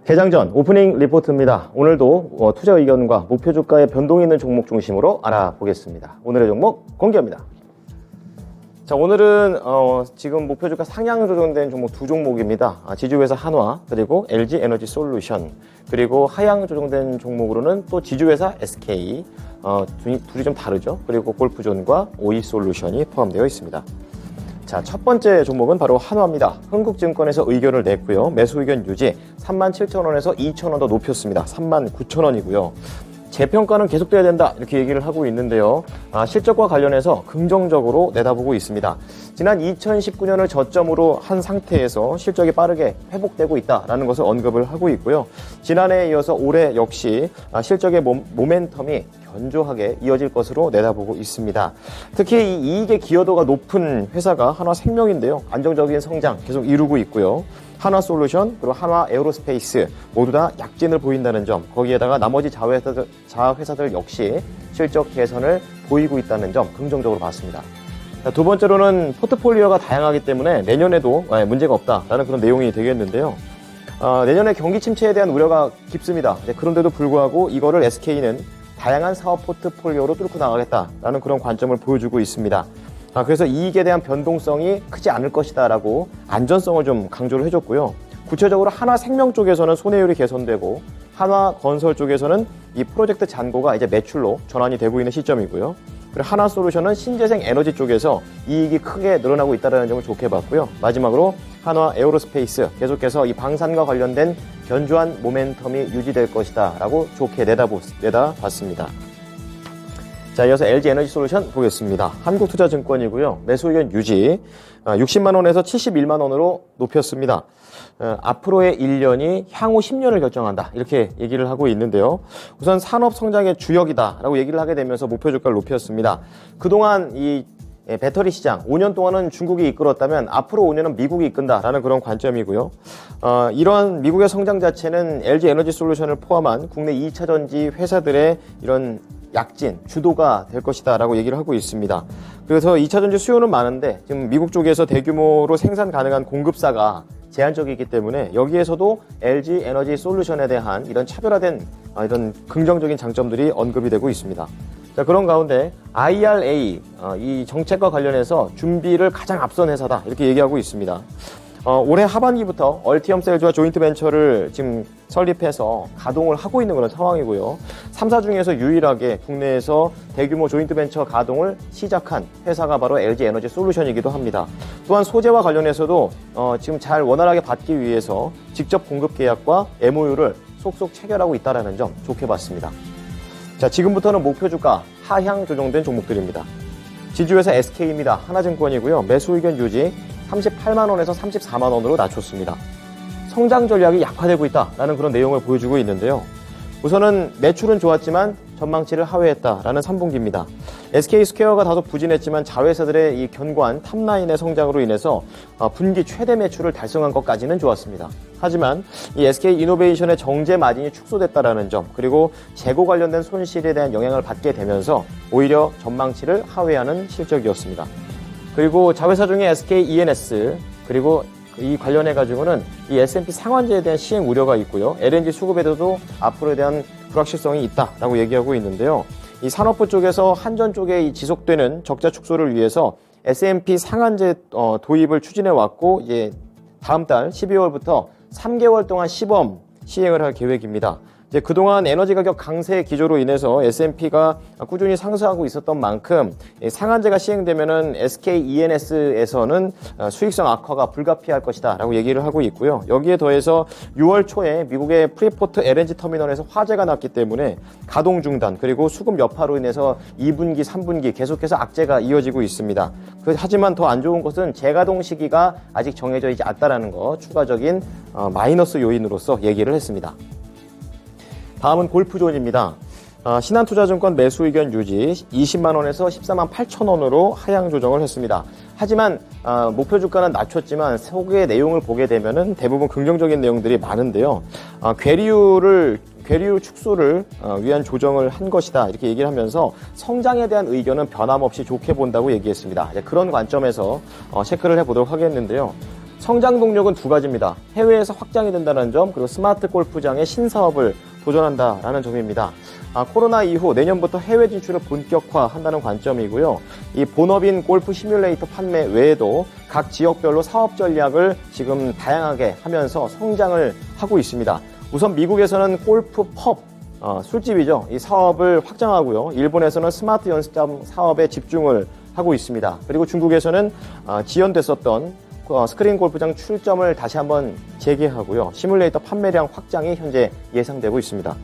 개장 전 오프닝 리포트입니다. 오늘도 투자 의견과 목표 주가의 변동이 있는 종목 중심으로 알아보겠습니다. 오늘의 종목 공개합니다. 자, 오늘은 지금 목표 주가 상향 조정된 종목 두 종목입니다. 지주회사 한화 그리고 LG 에너지 솔루션, 그리고 하향 조정된 종목으로는 또 지주회사 SK, 둘이 좀 다르죠. 그리고 골프존과 오이 솔루션이 포함되어 있습니다. 자, 첫 번째 종목은 바로 한화입니다. 흥국증권에서 의견을 냈고요. 매수 의견 유지, 37,000원에서 2,000원 더 높였습니다. 39,000원이고요. 재평가는 계속돼야 된다, 이렇게 얘기를 하고 있는데요. 실적과 관련해서 긍정적으로 내다보고 있습니다. 지난 2019년을 저점으로 한 상태에서 실적이 빠르게 회복되고 있다라는 것을 언급을 하고 있고요. 지난해에 이어서 올해 역시 실적의 모멘텀이 견조하게 이어질 것으로 내다보고 있습니다. 특히 이 이익의 기여도가 높은 회사가 한화생명인데요. 안정적인 성장 계속 이루고 있고요. 한화솔루션 그리고 한화에어로스페이스 모두 다 약진을 보인다는 점, 거기에다가 나머지 자회사들 역시 실적 개선을 보이고 있다는 점 긍정적으로 봤습니다. 자, 두 번째로는 포트폴리오가 다양하기 때문에 내년에도 문제가 없다라는 그런 내용이 되겠는데요. 내년에 경기 침체에 대한 우려가 깊습니다. 그런데도 불구하고 이거를 SK는 다양한 사업 포트폴리오로 뚫고 나가겠다라는 그런 관점을 보여주고 있습니다. 그래서 이익에 대한 변동성이 크지 않을 것이다라고 안전성을 좀 강조를 해줬고요. 구체적으로 한화생명 쪽에서는 손해율이 개선되고 한화건설 쪽에서는 이 프로젝트 잔고가 이제 매출로 전환이 되고 있는 시점이고요. 그리고 한화솔루션은 신재생 에너지 쪽에서 이익이 크게 늘어나고 있다는 점을 좋게 봤고요. 마지막으로 한화에어로스페이스 계속해서 이 방산과 관련된 견조한 모멘텀이 유지될 것이다라고 좋게 내다봤습니다. 자, 이어서 LG 에너지 솔루션 보겠습니다. 한국투자증권이고요. 매수 의견 유지, 60만 원에서 71만 원으로 높였습니다. 앞으로의 1년이 향후 10년을 결정한다, 이렇게 얘기를 하고 있는데요. 우선 산업 성장의 주역이다라고 얘기를 하게 되면서 목표 주가를 높였습니다. 그동안 이 배터리 시장 5년 동안은 중국이 이끌었다면 앞으로 5년은 미국이 이끈다라는 그런 관점이고요. 이런 미국의 성장 자체는 LG 에너지 솔루션을 포함한 국내 2차 전지 회사들의 이런 약진, 주도가 될 것이다 라고 얘기를 하고 있습니다. 그래서 2차 전지 수요는 많은데 지금 미국 쪽에서 대규모로 생산 가능한 공급사가 제한적이기 때문에 여기에서도 LG 에너지 솔루션에 대한 이런 차별화된 이런 긍정적인 장점들이 언급이 되고 있습니다. 자, 그런 가운데 IRA, 이 정책과 관련해서 준비를 가장 앞선 회사다, 이렇게 얘기하고 있습니다. 올해 하반기부터 얼티엄 셀즈와 조인트 벤처를 지금 설립해서 가동을 하고 있는 그런 상황이고요. 3사 중에서 유일하게 국내에서 대규모 조인트 벤처 가동을 시작한 회사가 바로 LG 에너지 솔루션이기도 합니다. 또한 소재와 관련해서도 지금 잘 원활하게 받기 위해서 직접 공급 계약과 MOU를 속속 체결하고 있다는 점 좋게 봤습니다. 자, 지금부터는 목표 주가 하향 조정된 종목들입니다. 지주회사 SK입니다. 하나증권이고요. 매수 의견 유지, 38만 원에서 34만 원으로 낮췄습니다. 성장 전략이 약화되고 있다라는 그런 내용을 보여주고 있는데요. 우선은 매출은 좋았지만 전망치를 하회했다라는 3분기입니다. SK스퀘어가 다소 부진했지만 자회사들의 이 견고한 탑라인의 성장으로 인해서 분기 최대 매출을 달성한 것까지는 좋았습니다. 하지만 이 SK이노베이션의 정제 마진이 축소됐다라는 점, 그리고 재고 관련된 손실에 대한 영향을 받게 되면서 오히려 전망치를 하회하는 실적이었습니다. 그리고 자회사 중에 SK E&S, 그리고 이 관련해가지고는 이 S&P 상한제에 대한 시행 우려가 있고요. LNG 수급에도 앞으로에 대한 불확실성이 있다라고 얘기하고 있는데요. 이 산업부 쪽에서 한전 쪽에 지속되는 적자 축소를 위해서 S&P 상한제 도입을 추진해 왔고, 다음 달 12월부터 3개월 동안 시범 시행을 할 계획입니다. 이제 그동안 에너지 가격 강세 기조로 인해서 S&P가 꾸준히 상승하고 있었던 만큼 상한제가 시행되면은 SK E&S에서는 수익성 악화가 불가피할 것이다라고 얘기를 하고 있고요. 여기에 더해서 6월 초에 미국의 프리포트 LNG 터미널에서 화재가 났기 때문에 가동 중단, 그리고 수급 여파로 인해서 2분기, 3분기 계속해서 악재가 이어지고 있습니다. 하지만 더 안 좋은 것은 재가동 시기가 아직 정해져 있지 않다라는 거, 추가적인 마이너스 요인으로서 얘기를 했습니다. 다음은 골프존입니다. 신한투자증권 매수 의견 유지, 20만 원에서 14만 8천 원으로 하향 조정을 했습니다. 하지만 목표 주가는 낮췄지만 속의 내용을 보게 되면은 대부분 긍정적인 내용들이 많은데요. 괴리율 축소를 위한 조정을 한 것이다, 이렇게 얘기를 하면서 성장에 대한 의견은 변함없이 좋게 본다고 얘기했습니다. 그런 관점에서 체크를 해보도록 하겠는데요. 성장 동력은 두 가지입니다. 해외에서 확장이 된다는 점, 그리고 스마트 골프장의 신사업을 도전한다라는 점입니다. 코로나 이후 내년부터 해외 진출을 본격화한다는 관점이고요. 이 본업인 골프 시뮬레이터 판매 외에도 각 지역별로 사업 전략을 지금 다양하게 하면서 성장을 하고 있습니다. 우선 미국에서는 골프 펍, 술집이죠. 이 사업을 확장하고요. 일본에서는 스마트 연습장 사업에 집중을 하고 있습니다. 그리고 중국에서는 지연됐었던 스크린 골프장 출점을 다시 한번 재개하고요. 시뮬레이터 판매량 확장이 현재 예상되고 있습니다.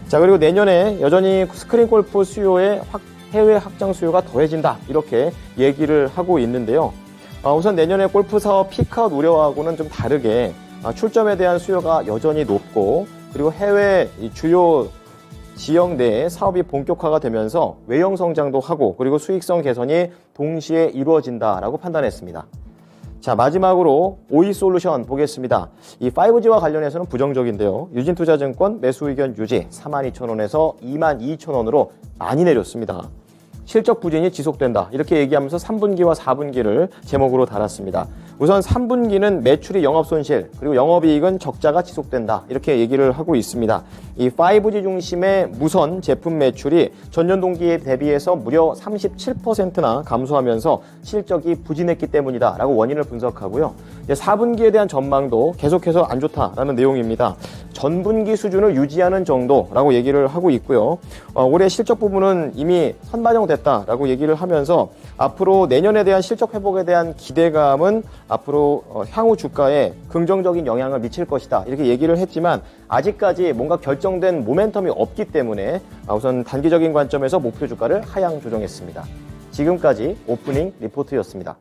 자, 그리고 내년에 여전히 스크린 골프 수요의 해외 확장 수요가 더해진다. 이렇게 얘기를 하고 있는데요. 우선 내년에 골프 사업 피크아웃 우려하고는 좀 다르게 출점에 대한 수요가 여전히 높고, 그리고 해외 주요 지역 내에 사업이 본격화가 되면서 외형 성장도 하고, 그리고 수익성 개선이 동시에 이루어진다라고 판단했습니다. 자, 마지막으로 오이솔루션 보겠습니다. 이 5G와 관련해서는 부정적인데요. 유진투자증권 매수 의견 유지 42,000원에서 22,000원으로 많이 내렸습니다. 실적 부진이 지속된다. 이렇게 얘기하면서 3분기와 4분기를 제목으로 달았습니다. 우선 3분기는 매출이 영업손실, 그리고 영업이익은 적자가 지속된다. 이렇게 얘기를 하고 있습니다. 이 5G 중심의 무선 제품 매출이 전년 동기에 대비해서 무려 37%나 감소하면서 실적이 부진했기 때문이다. 라고 원인을 분석하고요. 4분기에 대한 전망도 계속해서 안 좋다라는 내용입니다. 전분기 수준을 유지하는 정도라고 얘기를 하고 있고요. 올해 실적 부분은 이미 선반영됐다라고 얘기를 하면서 앞으로 내년에 대한 실적 회복에 대한 기대감은 앞으로 향후 주가에 긍정적인 영향을 미칠 것이다. 이렇게 얘기를 했지만 아직까지 뭔가 결정된 모멘텀이 없기 때문에 우선 단기적인 관점에서 목표 주가를 하향 조정했습니다. 지금까지 오프닝 리포트였습니다.